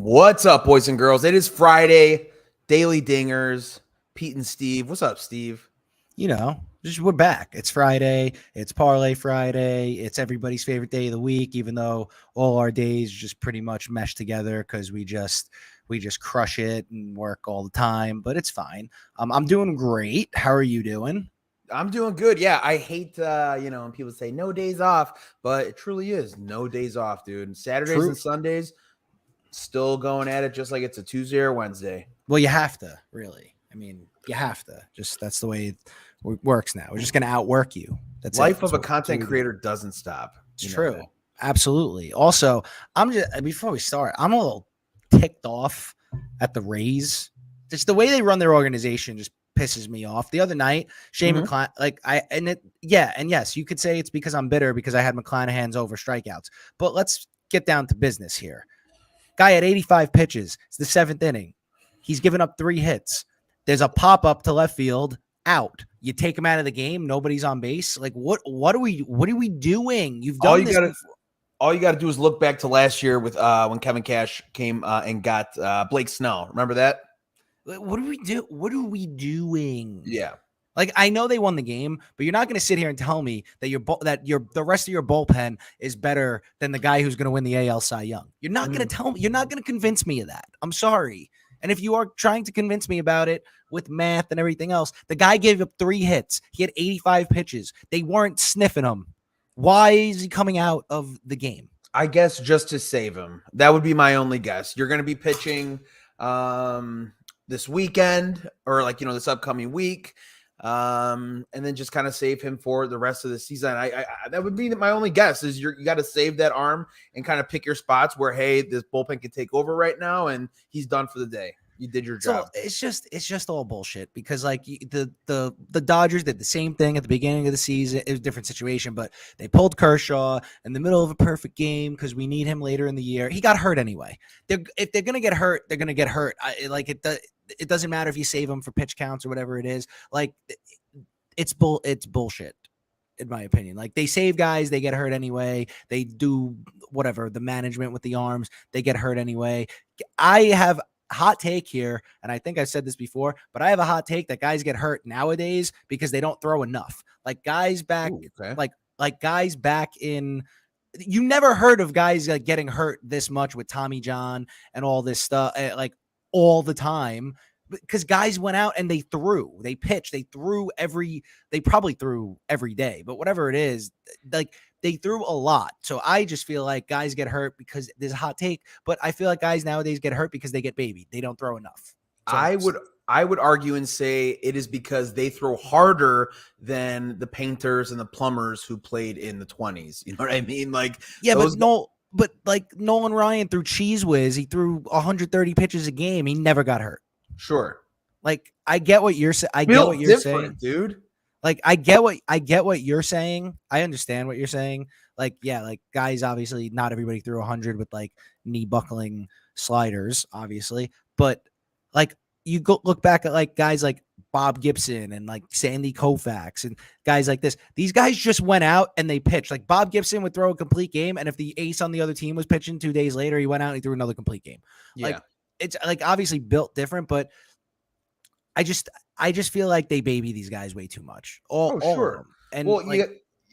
What's up, boys and girls? It is Friday, Daily Dingers. Pete and Steve. What's up, Steve? Just we're back. It's Friday. It's Parlay Friday. It's everybody's favorite day of the week, even though all our days just pretty much mesh together because we just crush it and work all the time. But it's fine. I'm doing great. How are you doing? I'm doing good. Yeah, I hate, when people say no days off, but it truly is no days off, dude. Saturdays and Sundays, still going at it just like it's a Tuesday or Wednesday. Well, you have to, really. I mean, you have to. Just that's the way it works now. We're just going to outwork you. That's Life of a content creator doesn't stop. It's true. Absolutely. Also, before we start, I'm a little ticked off at the Rays. Just the way they run their organization just pisses me off. The other night, Shane McClanahan, yes, you could say it's because I'm bitter because I had McClanahan's over strikeouts. But let's get down to business here. Guy had 85 pitches. It's the seventh inning. He's given up 3 hits. There's a pop-up to left field, out. You take him out of the game, nobody's on base. Like, what are we doing? You've done this before. All you got to do is look back to last year with when Kevin Cash came and got Blake Snell. Remember that? What do we do? What are we doing? Yeah. Like, I know they won the game, but you're not going to sit here and tell me that the rest of your bullpen is better than the guy who's going to win the AL Cy Young. You're not going to tell me. You're not going to convince me of that. I'm sorry. And if you are trying to convince me about it with math and everything else, the guy gave up 3 hits. He had 85 pitches. They weren't sniffing him. Why is he coming out of the game? I guess just to save him. That would be my only guess. You're going to be pitching this weekend or this upcoming week. And then just kind of save him for the rest of the season. I that would be my only guess is you got to save that arm and kind of pick your spots where, hey, this bullpen can take over right now and he's done for the day. You did your job. It's just all bullshit because the Dodgers did the same thing at the beginning of the season. It was a different situation, but they pulled Kershaw in the middle of a perfect game because we need him later in the year. He got hurt anyway. If they're gonna get hurt, they're gonna get hurt. It doesn't matter if you save them for pitch counts or whatever it is. Like it's bullshit. In my opinion, like they save guys, they get hurt anyway. They do whatever the management with the arms, they get hurt anyway. I have hot take here, and I think I've said this before, but I have a hot take that guys get hurt nowadays because they don't throw enough. Like guys back, like guys back in. You never heard of guys like getting hurt this much with Tommy John and all this stuff, like all the time, because guys went out and they pitched, they probably threw every day, but whatever it is, like. They threw a lot. So I just feel like guys get hurt because there's a hot take, but I feel like guys nowadays get hurt because they get babied. They don't throw enough. So I would argue and say it is because they throw harder than the painters and the plumbers who played in the 20s. You know what I mean? Like, yeah, but Nolan Ryan threw cheese whiz. He threw 130 pitches a game. He never got hurt. Sure. Like, I get what you're saying. I get what you're saying, dude. Like, I get what you're saying. I understand what you're saying. Like, yeah, like guys, obviously not everybody threw 100 with like knee buckling sliders, obviously. But like you go look back at like guys like Bob Gibson and like Sandy Koufax and guys like this. These guys just went out and they pitched. Like Bob Gibson would throw a complete game, and if the ace on the other team was pitching 2 days later, he went out and he threw another complete game. Yeah. Like it's like obviously built different, but I just feel like they baby these guys way too much. All sure. Of them. And well, you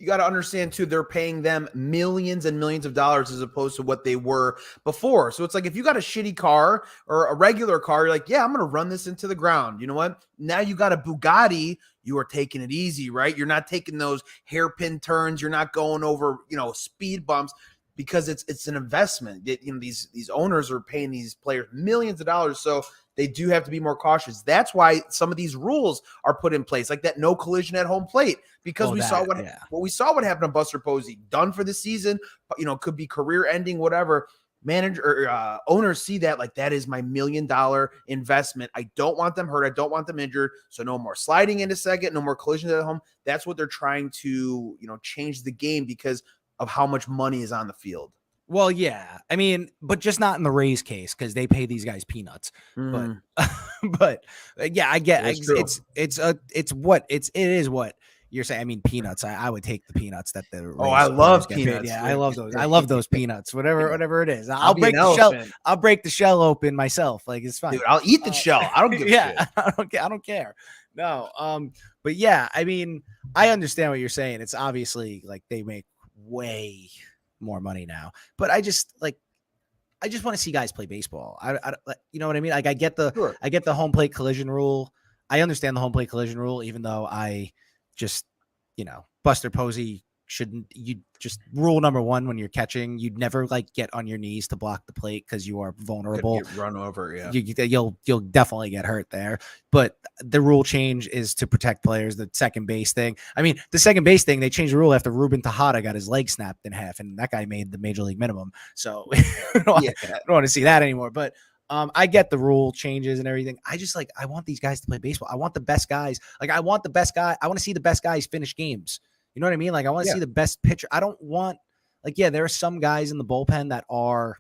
got to understand too, they're paying them millions and millions of dollars as opposed to what they were before. So it's like, if you got a shitty car or a regular car, you're like, yeah, I'm going to run this into the ground. You know what? Now you got a Bugatti, you are taking it easy, right? You're not taking those hairpin turns. You're not going over, speed bumps because it's an investment. These owners are paying these players millions of dollars. So they do have to be more cautious. That's why some of these rules are put in place, like that no collision at home plate, because we saw what happened to Buster Posey, done for the season, could be career ending, whatever. Owners see that like that is my $1 million investment. I don't want them hurt. I don't want them injured. So no more sliding into second, no more collisions at home. That's what they're trying to, change the game because of how much money is on the field. Well, yeah, I mean, but just not in the Rays case because they pay these guys peanuts. But yeah, I get it is what you're saying, I mean, peanuts. I would take the peanuts that the Oh, I Rays love players get paid. peanuts. Yeah, I love those. I love those peanuts. Whatever it is. I'll I'll be an break the shell. elephant. I'll break the shell open myself. Like, it's fine. Dude, I'll eat the shell. I don't give a shit. I don't care. No. But yeah, I mean, I understand what you're saying. It's obviously like they make way more money now, but I just want to see guys play baseball. You know what I mean? Like, I get the home plate collision rule. I understand the home plate collision rule, even though I just, Buster Posey you just rule number one when you're catching, you'd never like get on your knees to block the plate because you are vulnerable. Get run over, yeah. You'll definitely get hurt there. But the rule change is to protect players. The second base thing. I mean, the second base thing, they changed the rule after Ruben Tejada got his leg snapped in half, and that guy made the major league minimum. So I don't want to see that anymore. But I get the rule changes and everything. I want these guys to play baseball. I want the best guys. Like, I want to see the best guys finish games. You know what I mean? Like, I want to see the best pitcher. I don't want, there are some guys in the bullpen that are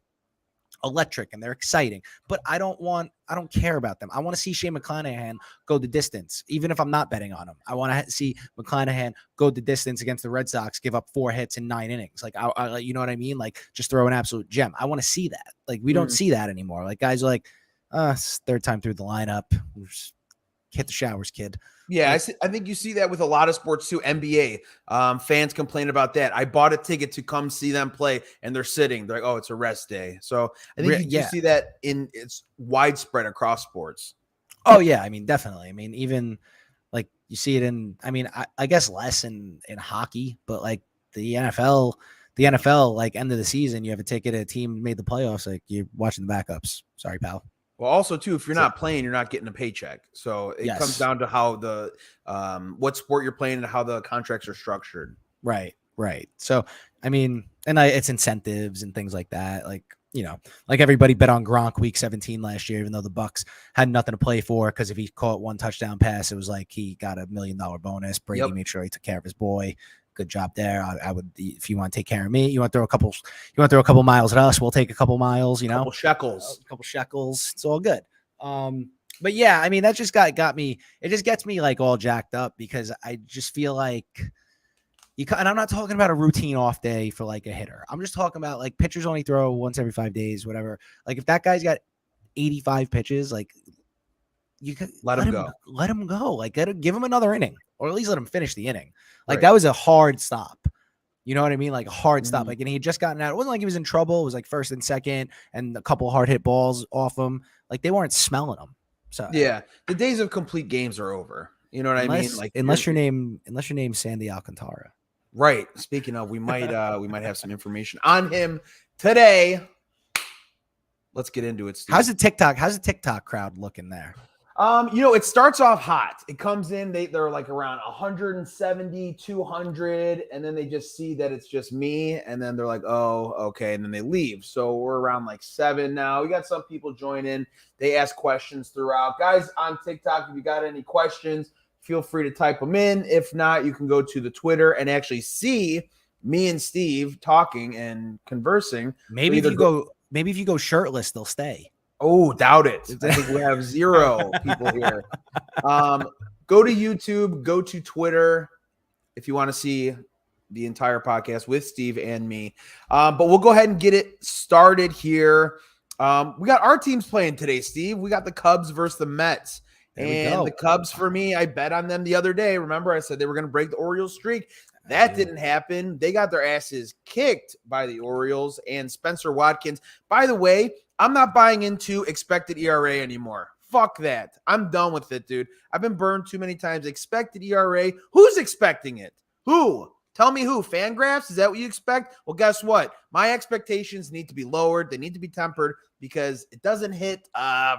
electric and they're exciting, but I don't care about them. I want to see Shane McClanahan go the distance, even if I'm not betting on him. I want to see McClanahan go the distance against the Red Sox, give up 4 hits in 9 innings. Like, you know what I mean? Like, just throw an absolute gem. I want to see that. Like, we don't see that anymore. Like, guys are like, it's third time through the lineup. Just hit the showers, kid. Yeah, I think you see that with a lot of sports too. NBA fans complain about that. I bought a ticket to come see them play, and they're sitting. They're like, "Oh, it's a rest day." So I think you see that it's widespread across sports. Oh yeah, I mean, definitely. I mean, even like you see it in. I mean, I guess less in hockey, but like the NFL, like end of the season, you have a ticket. A team made the playoffs. Like, you're watching the backups. Sorry, pal. Well, also too, if you're not playing, you're not getting a paycheck. So it comes down to how the what sport you're playing and how the contracts are structured. Right. So I mean, and it's incentives and things like that. Like, like everybody bet on Gronk week 17 last year, even though the Bucks had nothing to play for, because if he caught 1 touchdown pass, it was like he got $1 million bonus. Brady made sure he took care of his boy. Good job there. I would, if you want to take care of me, you want to throw a couple miles at us, we'll take a couple miles, a couple shekels. It's all good. But yeah, I mean, that just got me. It just gets me like all jacked up, because I just feel like and I'm not talking about a routine off day for like a hitter. I'm just talking about like pitchers only throw once every 5 days, whatever. Like, if that guy's got 85 pitches, like, you can let him go. Let him go. Like, give him another inning, or at least let him finish the inning. Like, that was a hard stop. You know what I mean? Like, a hard stop. Like, and he had just gotten out. It wasn't like he was in trouble. It was like first and second, and a couple hard hit balls off him. Like, they weren't smelling him. So yeah, the days of complete games are over. You know what I mean? Like, unless your name's Sandy Alcantara. Right. Speaking of, we might have some information on him today. Let's get into it, Steve. How's the TikTok crowd looking there? It starts off hot. It comes in, they're like around 170, 200, and then they just see that it's just me, and then they're like, oh, okay, and then they leave. So we're around like 7 now. We got some people join in. They ask questions throughout. Guys on TikTok, if you got any questions, feel free to type them in. If not, you can go to the Twitter and actually see me and Steve talking and conversing. Maybe if you go shirtless, they'll stay. Oh, doubt it. I think we have 0 people here. Go to YouTube, go to Twitter if you want to see the entire podcast with Steve and me. But we'll go ahead and get it started here. We got our teams playing today, Steve. We got the Cubs versus the Mets. And the Cubs, for me, I bet on them the other day. Remember, I said they were going to break the Orioles streak. That didn't happen. They got their asses kicked by the Orioles and Spencer Watkins. By the way, I'm not buying into expected ERA anymore. Fuck that. I'm done with it, dude. I've been burned too many times. Expected ERA. Who's expecting it? Who? Tell me who. Fangraphs? Is that what you expect? Well, guess what? My expectations need to be lowered. They need to be tempered because it doesn't hit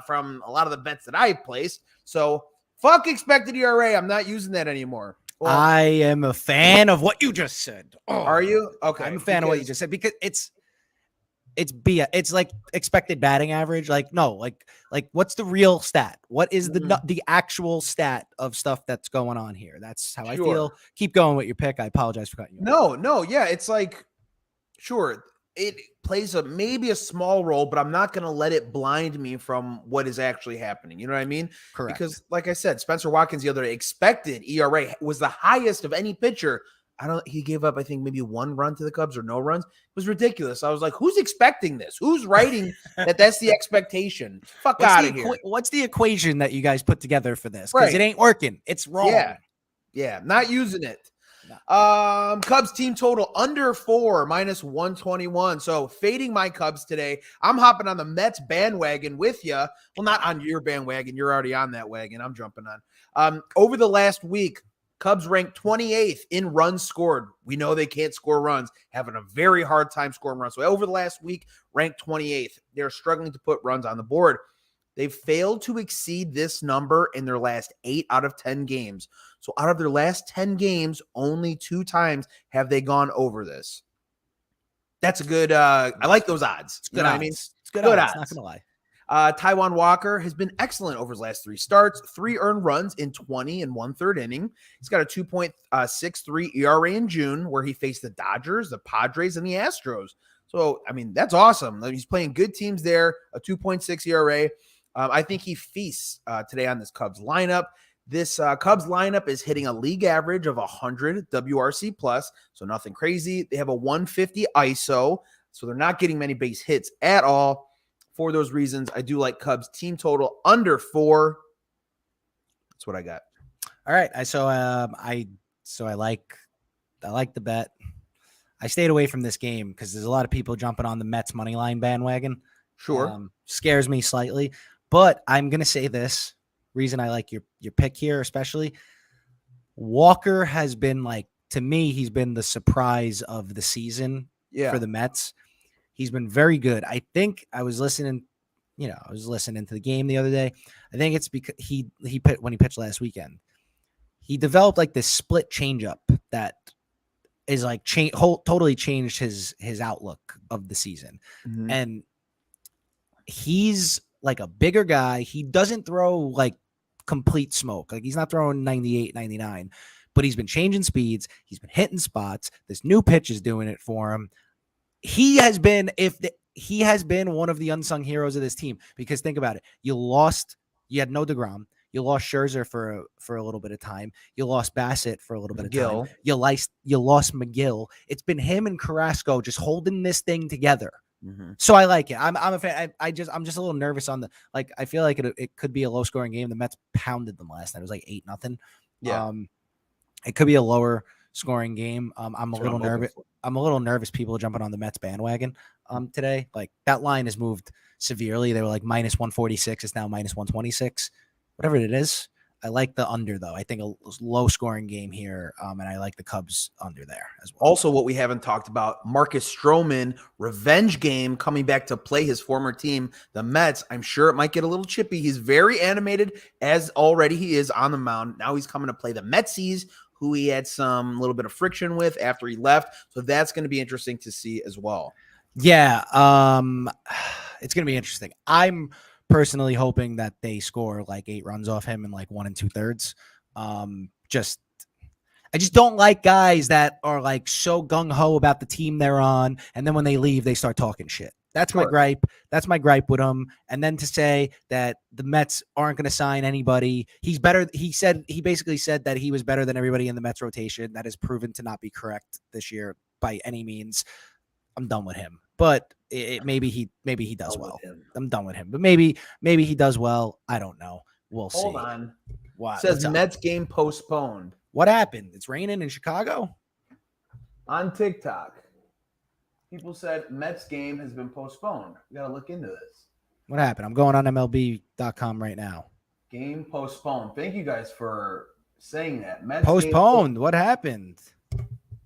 from a lot of the bets that I place. So fuck expected ERA. I'm not using that anymore. Well, I am a fan of what you just said. Oh, are you? Okay. I'm a fan of what you just said because it's like expected batting average. Like, no, like what's the real stat? What is the actual stat of stuff that's going on here? That's how I feel. Keep going with your pick. I apologize for cutting you off. No. Yeah. It's like, sure. it plays maybe a small role, but I'm not going to let it blind me from what is actually happening. You know what I mean? Correct. Because like I said, Spencer Watkins the other day expected ERA was the highest of any pitcher. He gave up, I think, maybe 1 run to the Cubs or no runs. It was ridiculous. I was like, who's expecting this? Who's writing that's the expectation? Fuck out of here. What's the equation that you guys put together for this? Because Right. it ain't working. It's wrong. Yeah. Not using it. No. Cubs team total under 4 minus 121. So fading my Cubs today. I'm hopping on the Mets bandwagon with you. Well, not on your bandwagon. You're already on that wagon. I'm jumping on. Over the last week, Cubs ranked 28th in runs scored. We know they can't score runs, having a very hard time scoring runs. So over the last week, ranked 28th. They're struggling to put runs on the board. They've failed to exceed this number in their last 8 out of 10 games. So out of their last 10 games, only 2 times have they gone over this. That's a good, I like those odds. It's good odds. I mean? It's good odds. Not going to lie. Taijuan Walker has been excellent over his last 3 starts, 3 earned runs in 20 and 1/3 inning. He's got a 2.63 ERA in June, where he faced the Dodgers, the Padres, and the Astros. So, I mean, that's awesome. He's playing good teams there, a 2.6 ERA. I think he feasts today on this Cubs lineup. This Cubs lineup is hitting a league average of 100 WRC plus, so nothing crazy. They have a 150 ISO, so they're not getting many base hits at all. For those reasons, I do like Cubs team total under 4. That's what I got. All right. I like the bet. I stayed away from this game because there's a lot of people jumping on the Mets money line bandwagon. Sure. Scares me slightly, but I'm going to say this reason I like your pick here, especially Walker has been to me, he's been the surprise of the season for the Mets. He's been very good. I think I was listening to the game the other day. I think it's because when he pitched last weekend, he developed this split changeup that is totally changed his outlook of the season. Mm-hmm. And he's a bigger guy. He doesn't throw complete smoke. He's not throwing 98, 99, but he's been changing speeds. He's been hitting spots. This new pitch is doing it for him. He has been one of the unsung heroes of this team, because think about it. You had no DeGrom. You lost Scherzer for a little bit of time. You lost Bassett for a little bit of time. You lost McGill. It's been him and Carrasco just holding this thing together. Mm-hmm. So I like it. I'm a fan. I'm just a little nervous on the I feel like it could be a low scoring game. The Mets pounded them last night. It was 8-0. Yeah. It could be a lower scoring game. I'm a little nervous. I'm a little nervous people jumping on the Mets bandwagon today. That line has moved severely. They were minus 146. It's now minus 126. Whatever it is. I like the under, though. I think a low scoring game here, and I like the Cubs under there as well. Also, what we haven't talked about, Marcus Stroman, revenge game, coming back to play his former team, the Mets. I'm sure it might get a little chippy. He's very animated, as already he is on the mound. Now he's coming to play the Metsies, who he had some little bit of friction with after he left. So that's going to be interesting to see as well. Yeah, it's going to be interesting. I'm personally hoping that they score 8 runs off him in 1 2/3. I just don't like guys that are so gung-ho about the team they're on, and then when they leave, they start talking shit. That's my gripe. That's my gripe with him. And then to say that the Mets aren't going to sign anybody, he's better. He basically said that he was better than everybody in the Mets rotation. That is proven to not be correct this year by any means. I'm done with him. But maybe he does well. I'm done with him. But maybe he does well. I don't know. We'll see. Hold on. What? It says Mets game postponed. What happened? It's raining in Chicago? On TikTok, people said Mets game has been postponed. We got to look into this. What happened? I'm going on MLB.com right now. Game postponed. Thank you guys for saying that. Mets postponed. What happened?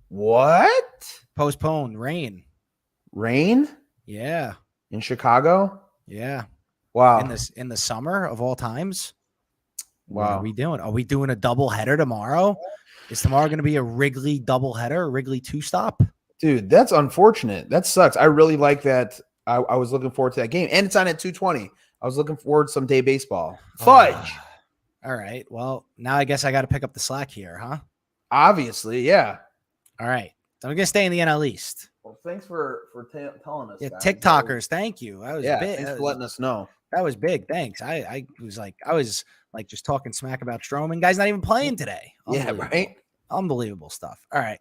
What? Postponed. Rain. Rain? Yeah. In Chicago? Yeah. Wow. In the summer of all times? Wow. What are we doing? Are we doing a double header tomorrow? Is tomorrow going to be a Wrigley double header, a Wrigley 2-stop? Dude, that's unfortunate. That sucks. I really like that. I was looking forward to that game. And it's on at 2:20. I was looking forward to some day baseball. Fudge. All right. Well, now I guess I got to pick up the slack here, huh? Obviously, yeah. All right. So I'm gonna stay in the NL East. Well, thanks for telling us. Yeah, guys. TikTokers, thank you. That was big. Thanks for letting us know. That was big. Thanks. I was like just talking smack about Stroman. Guy's not even playing today. Yeah, right. Unbelievable stuff. All right.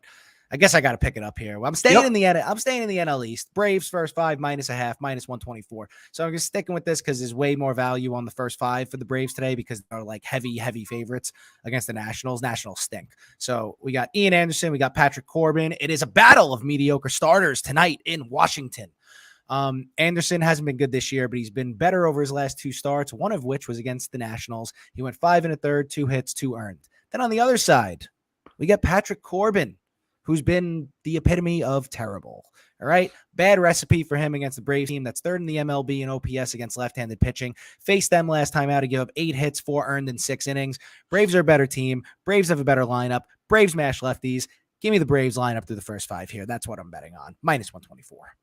I guess I got to pick it up here. Well, I'm staying in the NL East. Braves first 5 -0.5 -124. So I'm just sticking with this because there's way more value on the first 5 for the Braves today because they're like heavy favorites against the Nationals. Nationals stink. So we got Ian Anderson, we got Patrick Corbin. It is a battle of mediocre starters tonight in Washington. Anderson hasn't been good this year, but he's been better over his last 2 starts, one of which was against the Nationals. He went 5 1/3, 2 hits, 2 earned. Then on the other side, we got Patrick Corbin, who's been the epitome of terrible. All right. Bad recipe for him against the Braves team that's 3rd in the MLB in OPS against left-handed pitching. Faced them last time out to give up 8 hits, 4 earned in 6 innings. Braves are a better team. Braves have a better lineup. Braves mash lefties. Give me the Braves lineup through the first 5 here. That's what I'm betting on. -124.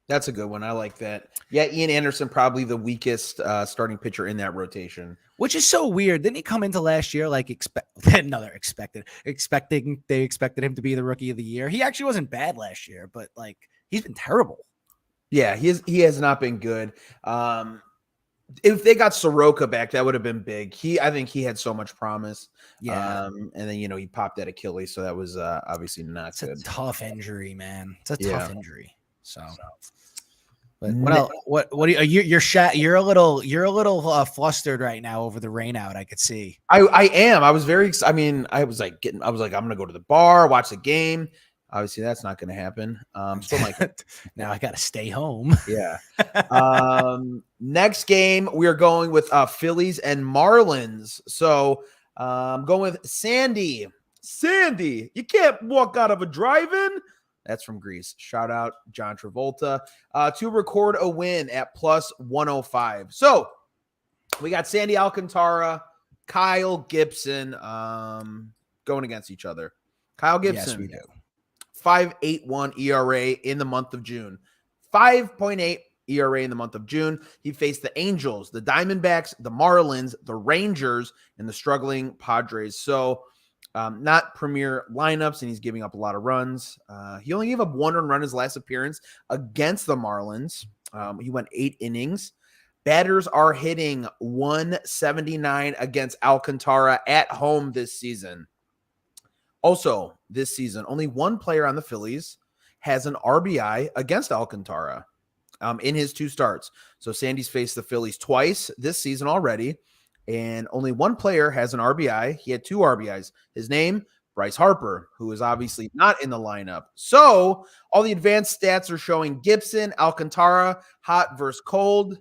That's a good one. I like that. Yeah, Ian Anderson, probably the weakest starting pitcher in that rotation. Which is so weird. Didn't he come into last year like expecting they expected him to be the rookie of the year? He actually wasn't bad last year, but like he's been terrible. Yeah, he has not been good. If they got Soroka back, that would have been big. I think he had so much promise. Yeah. And then he popped that Achilles, so that was obviously not good. It's a tough injury, man. It's a tough injury. So but what are you, you're a little flustered right now over the rain out. I could see. I am. I was very I was like I'm going to go to the bar, watch the game. Obviously that's not going to happen. So like now I got to stay home. Yeah. Next game we are going with Phillies and Marlins. So I'm going with Sandy. Sandy, you can't walk out of a drive-in. That's from Greece. Shout out John Travolta to record a win at +105. So we got Sandy Alcantara, Kyle Gibson going against each other. Kyle Gibson, yes, we do. 5.81 ERA in the month of June. 5.8 ERA in the month of June. He faced the Angels, the Diamondbacks, the Marlins, the Rangers, and the struggling Padres. So not premier lineups, and he's giving up a lot of runs. He only gave up 1 run his last appearance against the Marlins. He went 8 innings. Batters are hitting 179 against Alcantara at home this season. Also, this season, only 1 player on the Phillies has an RBI against Alcantara in his 2 starts. So Sandy's faced the Phillies twice this season already. And only 1 player has an RBI. He had 2 RBIs. His name, Bryce Harper, who is obviously not in the lineup. So all the advanced stats are showing Gibson, Alcantara, hot versus cold.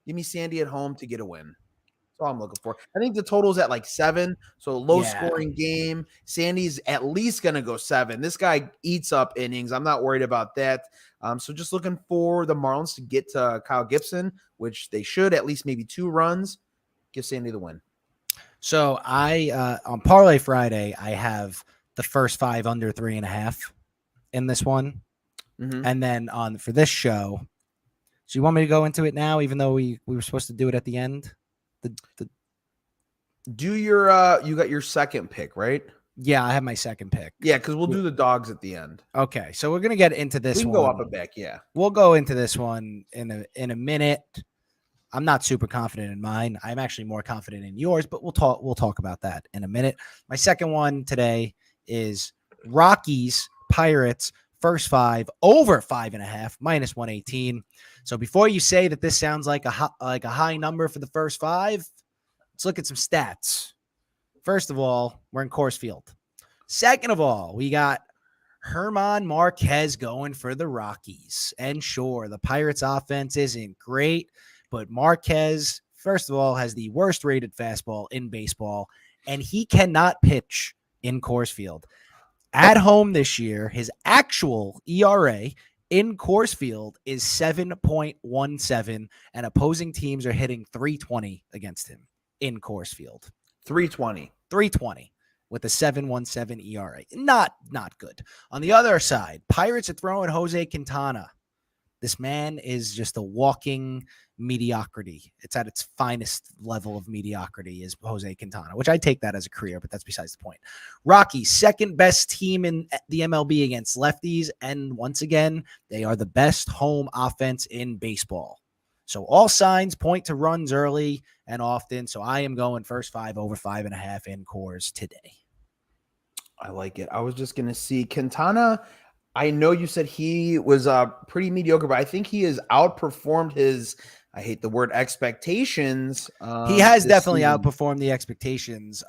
Give me Sandy at home to get a win. That's all I'm looking for. I think the total's at like 7. So low-scoring game. Sandy's at least going to go 7. This guy eats up innings. I'm not worried about that. So just looking for the Marlins to get to Kyle Gibson, which they should, at least maybe 2 runs. Give Sandy the win. So I on Parlay Friday, I have the first 5 under 3.5 in this one. Mm-hmm. And then for this show, so you want me to go into it now, even though we were supposed to do it at the end? Do your you got your second pick, right? Yeah, I have my second pick. Yeah, because we'll do the dogs at the end. Okay, so we're gonna get into this. We can go up and back. Yeah, we'll go into this one in a minute. I'm not super confident in mine. I'm actually more confident in yours, but we'll talk about that in a minute. My second one today is Rockies Pirates first 5 over 5.5 -118. So before you say that this sounds like a high number for the first 5, let's look at some stats. First of all, we're in Coors Field. Second of all, we got Herman Marquez going for the Rockies. And sure, the Pirates offense isn't great, but Marquez, first of all, has the worst rated fastball in baseball, and he cannot pitch in Coors Field. At home this year, his actual ERA in Coors Field is 7.17, and opposing teams are hitting 320 against him in Coors Field. 320 with a 7.17 ERA. Not good. On the other side, Pirates are throwing Jose Quintana. This man is just a walking mediocrity. It's at its finest level of mediocrity is Jose Quintana, which I take that as a career, but that's besides the point. Rockies, second best team in the MLB against lefties. And once again, they are the best home offense in baseball. So all signs point to runs early and often. So I am going first 5 over 5.5 in Coors today. I like it. I was just going to see Quintana. I know you said he was pretty mediocre, but I think he has outperformed his, I hate the word, expectations. He has definitely season. outperformed the expectations.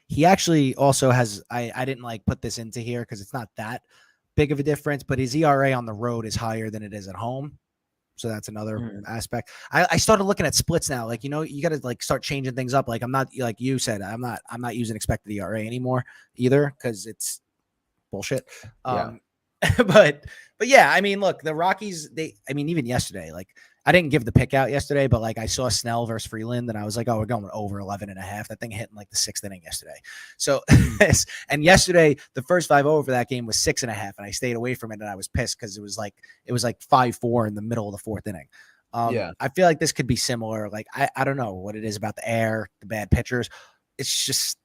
He actually also has, I didn't like put this into here because it's not that big of a difference, but his ERA on the road is higher than it is at home. So that's another aspect. I started looking at splits now. Like, you got to like start changing things up. Like I'm not, like you said, I'm not using expected ERA anymore either because it's bullshit. But yeah, I mean, look, the Rockies, even yesterday, like I didn't give the pick out yesterday, but like I saw Snell versus Freeland and I was like, oh, we're going over 11.5. That thing hit in like the 6th inning yesterday. So, and yesterday, the first 5-0 for that game was 6.5. And I stayed away from it and I was pissed because it was like 5-4 in the middle of the 4th inning. I feel like this could be similar. Like, I don't know what it is about the air, the bad pitchers. It's just,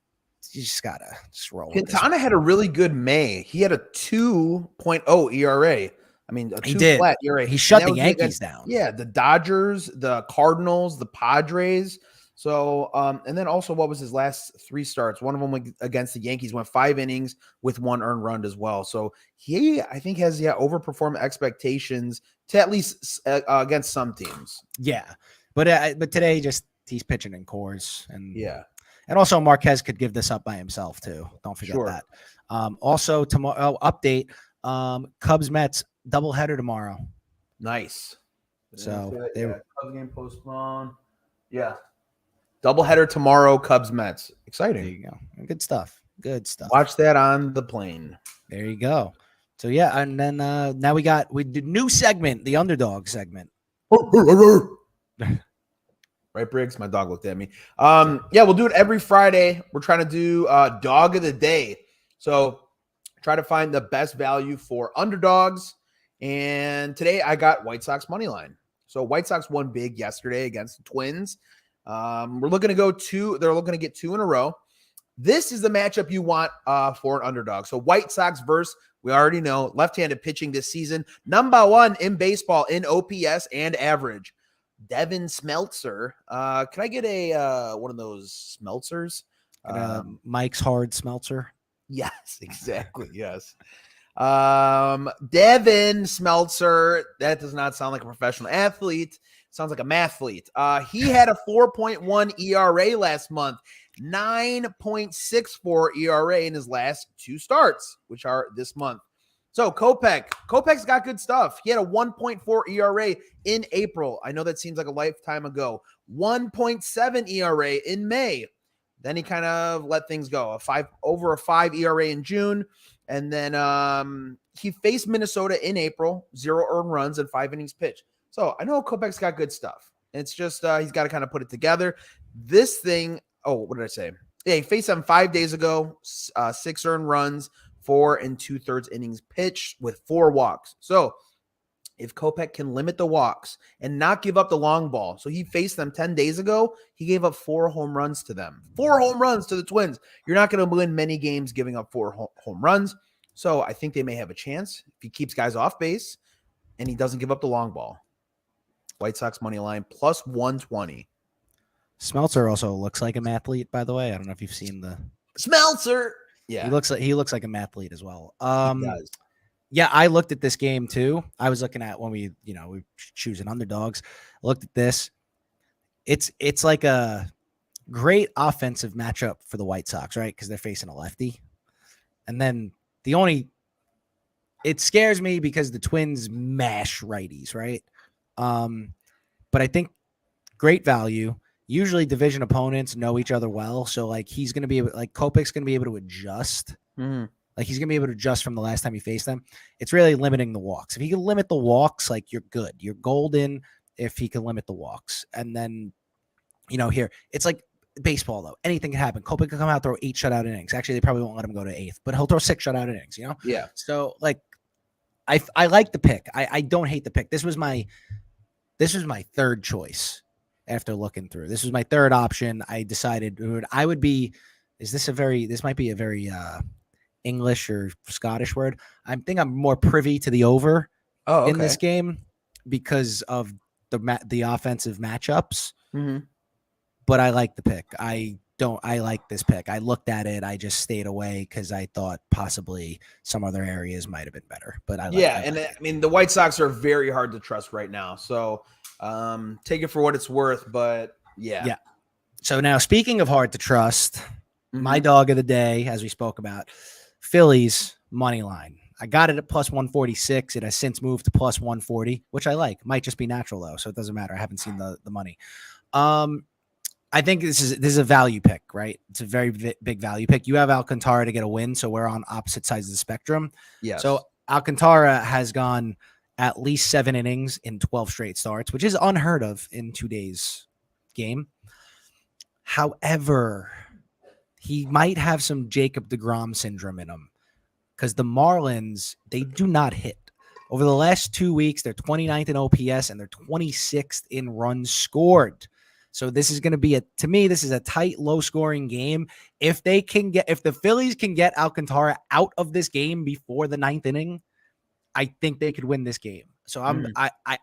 you just gotta just roll. Quintana had a really good May. He had a 2.0 ERA. I mean, he did. Flat ERA. He shut the Yankees down. Yeah, the Dodgers, the Cardinals, the Padres. So, and then also, what was his last 3 starts? One of them against the Yankees went 5 innings with 1 earned run as well. So he, I think, has overperformed expectations to at least against some teams. Yeah, but today, just he's pitching in Coors, and and also Marquez could give this up by himself too. Don't forget that. Also tomorrow update. Cubs Mets doubleheader tomorrow. Nice. So Cubs game postponed. Yeah. Doubleheader tomorrow, Cubs Mets. Exciting. There you go. Good stuff. Watch that on the plane. There you go. So yeah, and then now we did new segment, the underdog segment. Right, Briggs? My dog looked at me. Yeah, we'll do it every Friday. We're trying to do dog of the day. So try to find the best value for underdogs. And today I got White Sox money line. So White Sox won big yesterday against the Twins. We're looking to go 2. They're looking to get 2 in a row. This is the matchup you want for an underdog. So White Sox versus, we already know, left-handed pitching this season. Number 1 in baseball in OPS and average. Devin Smeltzer. Can I get a one of those Smeltzers? Mike's Hard Smeltzer. Yes, exactly. Yes. Devin Smeltzer. That does not sound like a professional athlete. Sounds like a mathlete. He had a 4.1 ERA last month, 9.64 ERA in his last 2 starts, which are this month. So Kopech's got good stuff. He had a 1.4 ERA in April. I know that seems like a lifetime ago. 1.7 ERA in May. Then he kind of let things go. Over a 5 ERA in June. And then he faced Minnesota in April, 0 earned runs and 5 innings pitched. So I know Kopech's got good stuff. It's just he's got to kind of put it together. This thing, what did I say? Yeah, he faced them 5 days ago, 6 earned runs, 4 2/3 innings pitched with 4 walks. So if Kopech can limit the walks and not give up the long ball. So he faced them 10 days ago. He gave up 4 home runs to them. 4 home runs to the Twins. You're not going to win many games giving up 4 home runs. So I think they may have a chance if he keeps guys off base and he doesn't give up the long ball. White Sox money line plus 120. Smeltzer also looks like a mathlete, by the way. I don't know if you've seen the Smeltzer. Yeah, he looks like a mathlete as well. He does. Yeah, I looked at this game too. I was looking at when we choosing underdogs. I looked at this. It's like a great offensive matchup for the White Sox, right? Because they're facing a lefty. And then it scares me because the Twins mash righties, right? But I think great value. Usually division opponents know each other well. So like he's going to be able, like Kopech's going to be able to adjust. Mm-hmm. Like he's going to be able to adjust from the last time he faced them. It's really limiting the walks. If he can limit the walks, like you're good. You're golden if he can limit the walks. And then, here, it's like baseball though. Anything can happen. Kopech can come out, throw 8 shutout innings. Actually, they probably won't let him go to 8th, but he'll throw 6 shutout innings, Yeah. So like I like the pick. I don't hate the pick. This was my third choice after looking through. This was my third option. I decided I would be. This might be a very English or Scottish word. I think I'm more privy to the over Oh, in okay. this game because of the offensive matchups. Mm-hmm. But I like the pick. I like this pick. I looked at it. I just stayed away because I thought possibly some other areas might have been better. But I mean, the White Sox are very hard to trust right now. So take it for what it's worth. But yeah. So now, speaking of hard to trust, my Mhm. dog of the day, as we spoke about, Phillies money line. I got it at plus 146. It has since moved to plus 140, which I like. Might just be natural though, so it doesn't matter. I haven't seen the money. I think this is a value pick, right? It's a very big value pick. You have Alcantara to get a win, so we're on opposite sides of the spectrum. Yes. So Alcantara has gone at least 7 innings in 12 straight starts, which is unheard of in today's game. However, he might have some Jacob deGrom syndrome in him because the Marlins, they do not hit. Over the last 2 weeks, they're 29th in OPS and they're 26th in runs scored. So this is going to be this is a tight, low-scoring game. If the Phillies can get Alcantara out of this game before the 9th inning, I think they could win this game. So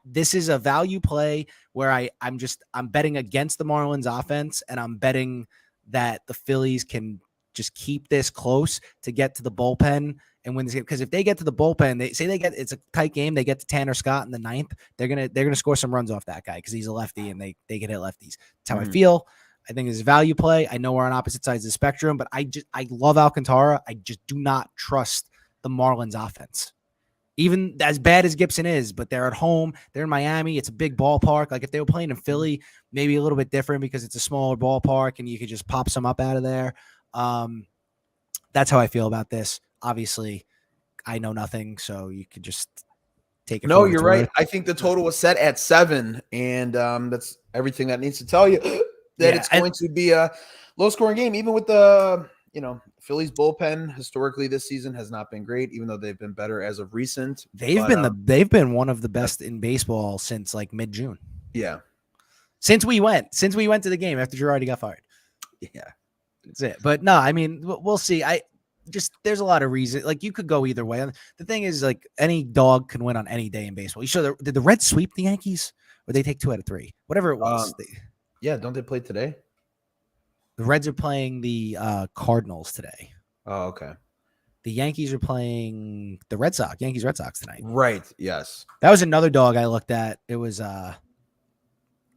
this is a value play where I'm betting against the Marlins offense, and I'm betting that the Phillies can just keep this close to get to the bullpen and win this game. Because if they get to the bullpen, it's a tight game, they get to Tanner Scott in the 9th, they're gonna score some runs off that guy because he's a lefty and they can hit lefties. That's how I feel. I think it's a value play. I know we're on opposite sides of the spectrum, but I love Alcantara. I just do not trust the Marlins offense. Even as bad as Gibson is, but they're at home. They're in Miami. It's a big ballpark. Like if they were playing in Philly, maybe a little bit different because it's a smaller ballpark and you could just pop some up out of there. That's how I feel about this. Obviously, I know nothing, so you could just take it. No, you're right. I think the total was set at 7, and that's everything that needs to tell you that it's going to be a low-scoring game, even with the Phillies bullpen historically this season has not been great, even though they've been better as of recent. They've been one of the best in baseball since like mid-June. Yeah. Since we went to the game after Girardi got fired. Yeah. That's it. But no, I mean, we'll see. There's a lot of reasons. Like you could go either way. The thing is, like any dog can win on any day in baseball. You sure did the Reds sweep the Yankees, or they take 2 out of 3, whatever it was? Don't they play today? The Reds are playing the Cardinals today. Oh, okay. The Yankees are playing the Red Sox. Red Sox tonight. Right. Yes. That was another dog I looked at. It was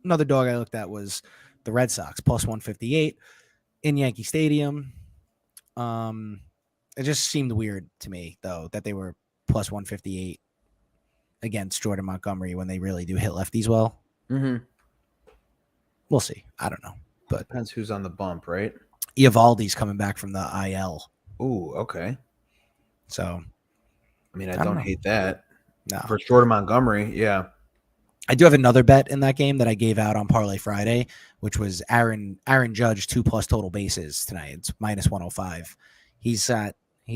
another dog I looked at was the Red Sox plus 158 in Yankee Stadium. It just seemed weird to me though that they were plus 158 against Jordan Montgomery when they really do hit lefties well. Mm-hmm. We'll see. I don't know. But depends who's on the bump, right? Eovaldi's coming back from the IL. Ooh, okay. So, I mean, I don't hate that. No. For Jordan Montgomery, yeah. I do have another bet in that game that I gave out on Parlay Friday, which was Aaron Judge 2+ total bases tonight. It's minus 105. He's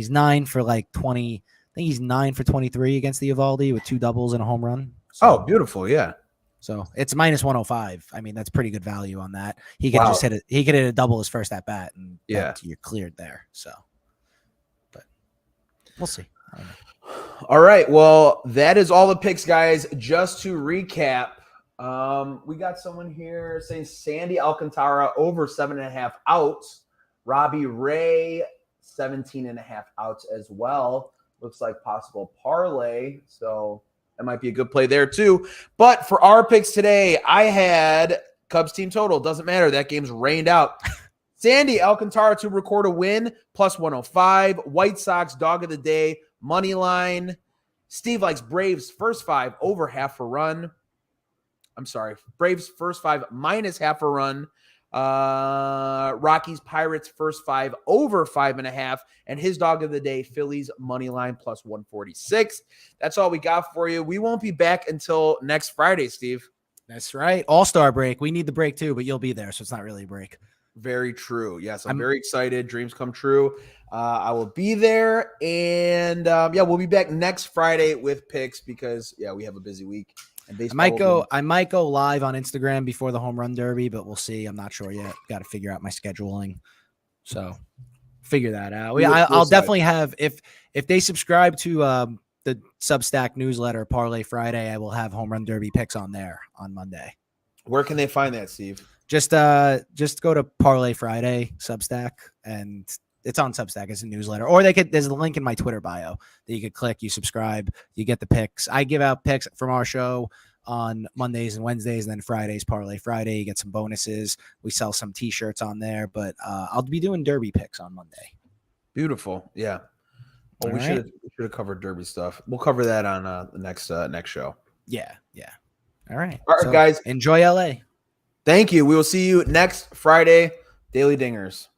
9 for like 20. I think he's 9 for 23 against the Eovaldi with 2 doubles and a home run. So, beautiful, yeah. So it's minus 105. I mean, that's pretty good value on that. He could just hit it. He could hit a double his first at bat, and you're cleared there. So, but we'll see. I don't know. All right. Well, that is all the picks, guys. Just to recap, we got someone here saying Sandy Alcantara over 7.5 outs. Robbie Ray 17.5 outs as well. Looks like possible parlay. So that might be a good play there too. But for our picks today, I had Cubs team total. Doesn't matter. That game's rained out. Sandy Alcantara to record a win, plus 105. White Sox dog of the day, money line. Steve likes Braves first 5 over half a run. I'm sorry. Braves first 5 minus half a run. Rockies Pirates first 5 over 5.5, and his dog of the day, Phillies money line plus 146. That's all we got for you. We won't be back until next Friday, Steve. That's right. All-Star break. We need the break too, but you'll be there, so it's not really a break. Very true. Yes, I'm very excited. Dreams come true. I will be there, and we'll be back next Friday with picks because we have a busy week. And baseball I might go live on Instagram before the home run derby, but we'll see. I'm not sure yet. Got to figure out my scheduling. So figure that out. I'll definitely have if they subscribe to the Substack newsletter Parlay Friday, I will have home run derby picks on there on Monday. Where can they find that, Steve? Just go to Parlay Friday Substack, and it's on Substack as a newsletter. Or there's a link in my Twitter bio that you could click, you subscribe, you get the picks. I give out picks from our show on Mondays and Wednesdays, and then Fridays, Parlay Friday. You get some bonuses. We sell some t-shirts on there, but I'll be doing derby picks on Monday. Beautiful. Yeah. Well, we should have covered derby stuff. We'll cover that on the next show. Yeah. All right. All right, guys. Enjoy LA. Thank you. We will see you next Friday. Daily Dingers.